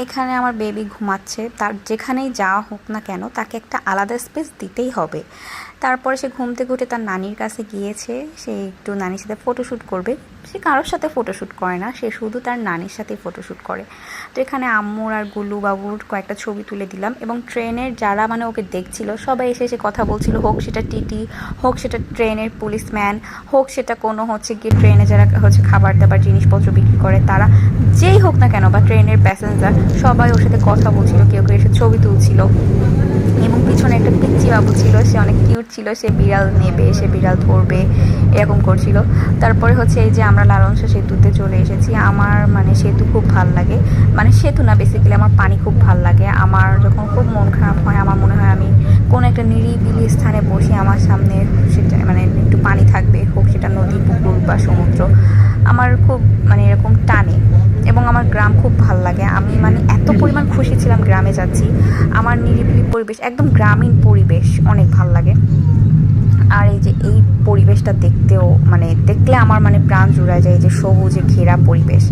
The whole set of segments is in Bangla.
এখানে আমার বেবি ঘুমাচ্ছে, তার যেখানেই যাওয়া হোক না কেন তাকে একটা আলাদা স্পেস দিতেই হবে। তারপরে সে ঘুম থেকে উঠে তার নানির কাছে গিয়েছে, সে একটু নানির সাথে ফটোশ্যুট করবে। সে কারোর সাথে ফটোশ্যুট করে না, সে শুধু তার নানির সাথেই ফটোশ্যুট করে। তো এখানে আম্মুর আর গুল্লু বাবুর কয়েকটা ছবি তুলে দিলাম, এবং ট্রেনের যারা মানে ওকে দেখছিল সবাই এসে এসে কথা বলছিল, হোক সেটা টিটি, হোক সেটা ট্রেনের পুলিশম্যান, হোক সেটা কোনো হচ্ছে গিয়ে ট্রেনে যারা হচ্ছে খাবার দাবার জিনিসপত্র বিক্রি করে তারা, যেই হোক না কেন, বা ট্রেনের প্যাসেঞ্জার, সবাই ওর সাথে কথা বলছিল, কেউ কেউ এসে ছবি তুলছিল। এবং পিছনে একটা পিচ্চি বাবু ছিল, সে অনেক কিউট ছিল, সে বিড়াল নেবে, সে বিড়াল ধরবে, এরকম করছিল। তারপরে হচ্ছে এই যে আমরা লালন শাহ সেতুতে চলে এসেছি। আমার মানে সেতু খুব ভাল লাগে, মানে সেতু না, বেসিক্যালি আমার পানি খুব ভাল লাগে। আমার যখন খুব মন খারাপ হয় আমার মনে হয় আমি কোনো একটা নিরিবিলি স্থানে বসে, আমার সামনে সেটা মানে একটু পানি থাকবে, হোক সেটা নদী, পুকুর বা সমুদ্র, আমার খুব মানে এরকম টানে। এবং আমার গ্রাম খুব ভাল লাগে, আমি মানে এত পরিমাণ খুশি ছিলাম গ্রামে যাচ্ছি। আমার নিরিবিলি পরিবেশ, একদম গ্রামীণ পরিবেশ অনেক ভাল লাগে। আর এই যে এই পরিবেশটা দেখতেও মানে দেখলে আমার মানে প্রাণ জুড়ায় যায়, যে সবুজে ঘেরা পরিবেশ।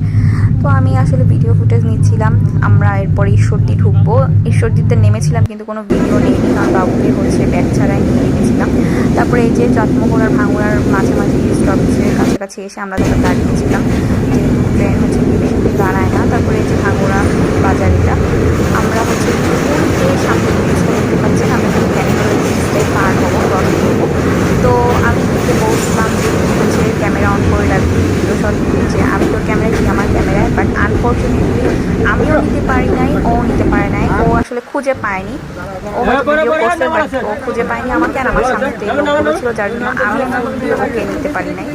তো আমি আসলে ভিডিও ফুটেজ নিচ্ছিলাম। আমরা এরপরে ঈশ্বরদী ঢুকবো, ঈশ্বরদীতে নেমেছিলাম কিন্তু কোনো ভিডিও নেইনি, কারণ বাবুকে হচ্ছে ব্যাগ ছাড়াই নিয়ে গেছিলাম। তারপরে এই যে চাঁদমোহর আর ভাঙ্গুড়ার মাঝামাঝি স্টপেজের কাছাকাছি এসে আমরা তাদের দাঁড়িয়েছিলাম, যেহেতু ট্রেন হচ্ছে বেশি দাঁড়ায় না। তারপরে এই যে ভাঙ্গুড়া বাজারিটা, আমরা হচ্ছে যে সামনে ব্রিজটা দেখতে পাচ্ছি, আমরা কিন্তু ক্যানিভাল ব্রিজটাই পার হবো, ক্রস করবো। তো আমি কিন্তু বলছিলাম যে হচ্ছে ক্যামেরা অন করে রাখবি, ভিডিও শট যে আমি তোর ক্যামেরায় কি আমার ক্যামেরায়, বাট আনফর্চুনেটলি আমিও নিতে পারি নাই, ও নিতে পারে নাই, ও আসলে খুঁজে পায়নি। ও হয়তো ভিডিও করছে বাট ও খুঁজে পায়নি আমাকে, আর আমার সামনে তো এই লোকগুলো ছিল যার জন্য আমি ওকে নিতে পারি নাই।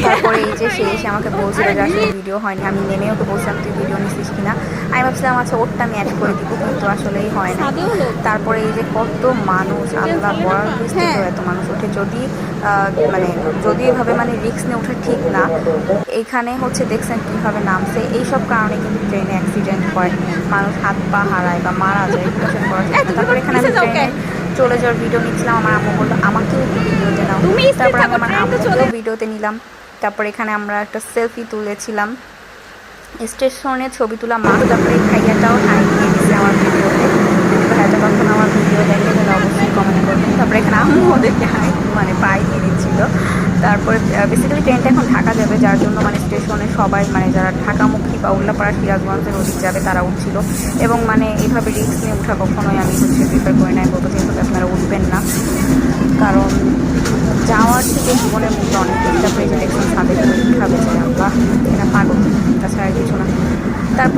তারপরে এই যে সে এসে আমাকে বলছিল যে আসলে ভিডিও হয়নি, আমি নেমে ওকে বলছিলাম তুই ভিডিও নিছিস কিনা। আমি ভাবছিলাম আচ্ছা ওরটা আমি অ্যাড করে দিব, কিন্তু আসলেই হয় না। তারপরে এই যে কত মানুষ, আল্লাহ বড় ব্রিজ থেকেও এত মানুষ ওঠে, যদি মানে যদি এভাবে মানে রিস্ক নিয়ে ওঠা ঠিক না। এইখানে হচ্ছে দেখছেন কীভাবে নামছে, এইসব কারণে কিন্তু ট্রেনে অ্যাক্সিডেন্ট হয়, মানুষ হাত পা হারায় বা মারা যায়, তারপরে এখানে আমি ট্রেনে চলে যাওয়ার ভিডিও নিচ্ছিলাম। আমার আম্মু বললো আমাকেও ভিডিওতে নাও, তারপরে আমি আমার আম্মুকেও ভিডিওতে নিলাম। তারপরে এখানে আমরা একটা সেলফি তুলেছিলাম, স্টেশনে ছবি তোলা মাছ। তারপরে এই ভাইয়াটাও হাই দিয়ে দিচ্ছে আমার ভিডিওতে, যদি ভাইয়াটা কখন আমার ভিডিও দেখে তাহলে অবশ্যই কমেন্ট করবেন। তারপরে এখানে আম্মু ওদেরকে হাই মানে পাই দিয়ে দিচ্ছিলো। তারপরে বেসিক্যালি ট্রেনটা এখন ঢাকা যাবে, যার জন্য মানে স্টেশনে সবাই মানে যারা ঢাকামুখী বা উল্লাপাড়া সিরাজগঞ্জের ওদিক যাবে তারা উঠছিল। এবং মানে এইভাবে রিস্ক নিয়ে ওঠা কখনোই আমি হচ্ছে প্রিফার করি না, বলবো যেভাবে আপনারা উঠবেন না, কারণ যাওয়ার থেকে জীবনের মধ্যে অনেক বেশি। তারপরে যে দেখুন ছাদে কীভাবে যায়, আল্লাহ এরা পাগল, তাছাড়া কিছু না। তারপর